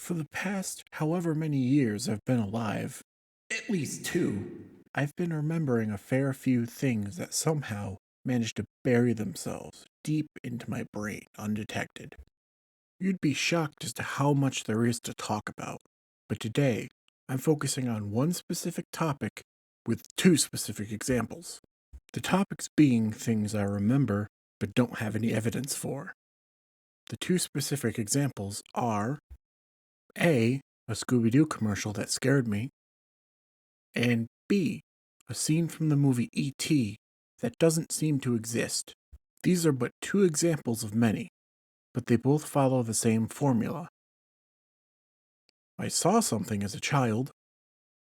For the past however many years I've been alive, at least two, I've been remembering a fair few things that somehow managed to bury themselves deep into my brain undetected. You'd be shocked as to how much there is to talk about, but today I'm focusing on one specific topic with two specific examples. The topics being things I remember but don't have any evidence for. The two specific examples are A, a Scooby Doo commercial that scared me, and B, a scene from the movie E.T. that doesn't seem to exist. These are but two examples of many, but they both follow the same formula. I saw something as a child,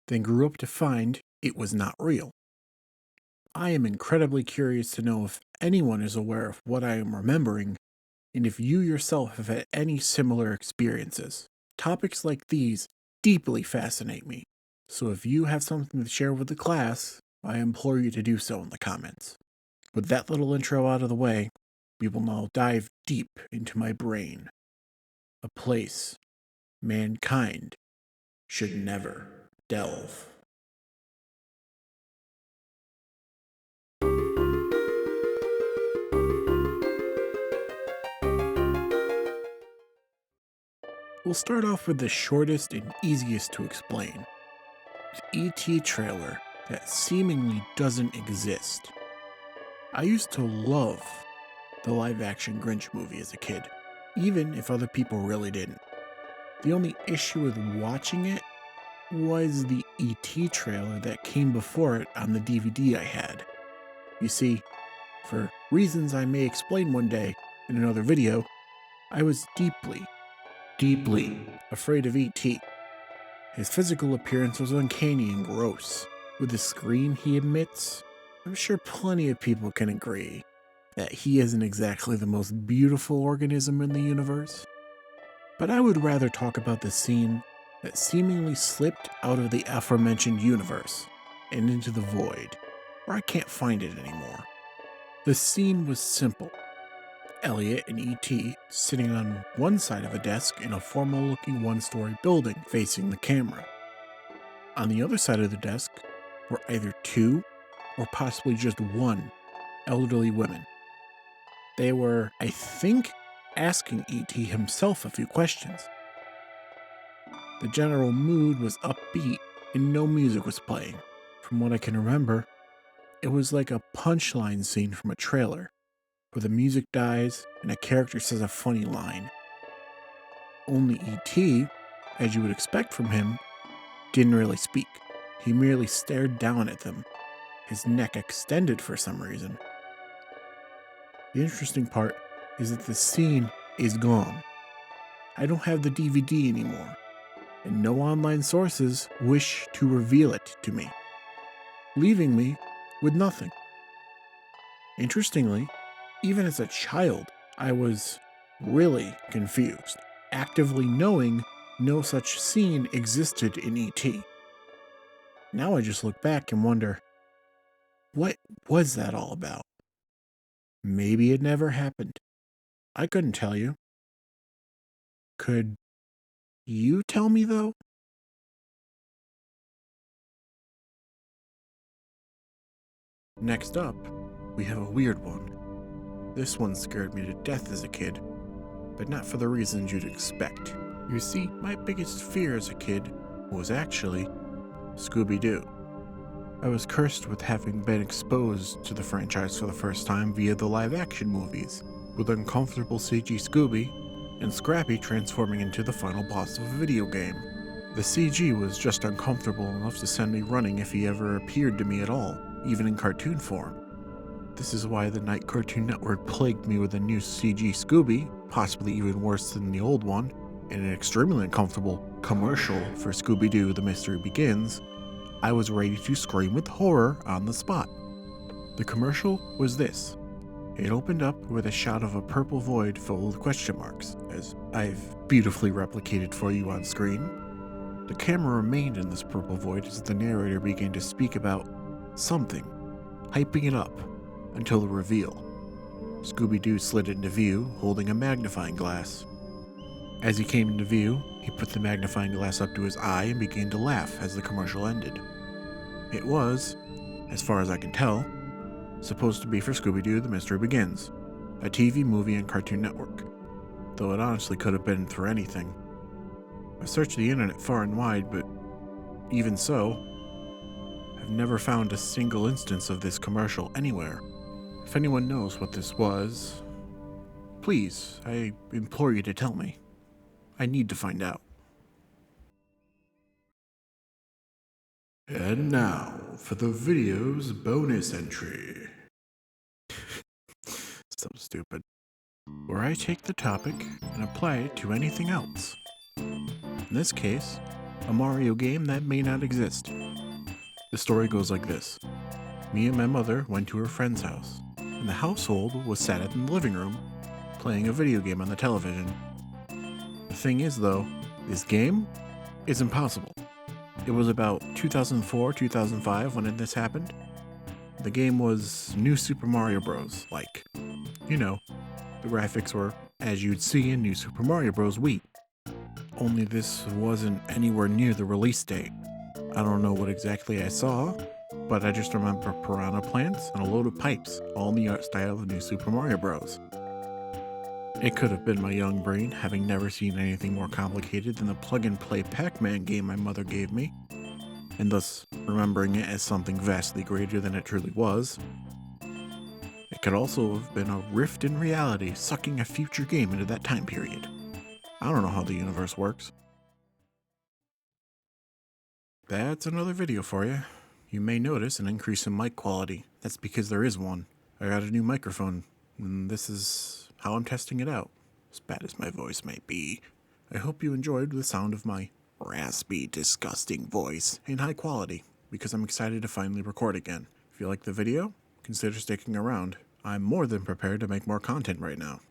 then grew up to find it was not real. I am incredibly curious to know if anyone is aware of what I am remembering, and if you yourself have had any similar experiences. Topics like these deeply fascinate me, so if you have something to share with the class, I implore you to do so in the comments. With that little intro out of the way, we will now dive deep into my brain. A place mankind should never delve. We'll start off with the shortest and easiest to explain. The E.T. trailer that seemingly doesn't exist. I used to love the live-action Grinch movie as a kid, even if other people really didn't. The only issue with watching it was the E.T. trailer that came before it on the DVD I had. You see, for reasons I may explain one day in another video, I was deeply afraid of E.T. His physical appearance was uncanny and gross. With the scream he emits, I'm sure plenty of people can agree that he isn't exactly the most beautiful organism in the universe. But I would rather talk about the scene that seemingly slipped out of the aforementioned universe and into the void, where I can't find it anymore. The scene was simple. Elliot and E.T. sitting on one side of a desk in a formal-looking one-story building facing the camera. On the other side of the desk were either two or possibly just one elderly women. They were, I think, asking E.T. himself a few questions. The general mood was upbeat and no music was playing. From what I can remember, it was like a punchline scene from a trailer, where the music dies and a character says a funny line. Only E.T., as you would expect from him, didn't really speak. He merely stared down at them, his neck extended for some reason. The interesting part is that the scene is gone. I don't have the DVD anymore, and no online sources wish to reveal it to me, leaving me with nothing. Interestingly, even as a child, I was really confused, actively knowing no such scene existed in E.T. Now I just look back and wonder, what was that all about? Maybe it never happened. I couldn't tell you. Could you tell me, though? Next up, we have a weird one. This one scared me to death as a kid, but not for the reasons you'd expect. You see, my biggest fear as a kid was actually Scooby-Doo. I was cursed with having been exposed to the franchise for the first time via the live-action movies, with uncomfortable CG Scooby and Scrappy transforming into the final boss of a video game. The CG was just uncomfortable enough to send me running if he ever appeared to me at all, even in cartoon form. This is why the night Cartoon Network plagued me with a new CG Scooby, possibly even worse than the old one, and an extremely uncomfortable commercial for Scooby-Doo The Mystery Begins. I was ready to scream with horror on the spot. The commercial was this. It opened up with a shot of a purple void filled with question marks, as I've beautifully replicated for you on screen. The camera remained in this purple void as the narrator began to speak about something, hyping it up, until the reveal. Scooby-Doo slid into view, holding a magnifying glass. As he came into view, he put the magnifying glass up to his eye and began to laugh as the commercial ended. It was, as far as I can tell, supposed to be for Scooby-Doo The Mystery Begins, a TV movie on Cartoon Network, though it honestly could have been for anything. I searched the internet far and wide, but even so, I've never found a single instance of this commercial anywhere. If anyone knows what this was, please, I implore you to tell me. I need to find out. And now, for the video's bonus entry. So stupid. Where I take the topic and apply it to anything else. In this case, a Mario game that may not exist. The story goes like this. Me and my mother went to her friend's house, and the household was sat in the living room, playing a video game on the television. The thing is though, this game is impossible. It was about 2004, 2005 when this happened. The game was New Super Mario Bros. Like, you know, the graphics were as you'd see in New Super Mario Bros. Wii. Only this wasn't anywhere near the release date. I don't know what exactly I saw, but I just remember piranha plants and a load of pipes, all in the art style of New Super Mario Bros. It could have been my young brain, having never seen anything more complicated than the plug-and-play Pac-Man game my mother gave me, and thus remembering it as something vastly greater than it truly was. It could also have been a rift in reality, sucking a future game into that time period. I don't know how the universe works. That's another video for you. You may notice an increase in mic quality. That's because there is one. I got a new microphone, and this is how I'm testing it out, as bad as my voice might be. I hope you enjoyed the sound of my raspy, disgusting voice in high quality, because I'm excited to finally record again. If you like the video, consider sticking around. I'm more than prepared to make more content right now.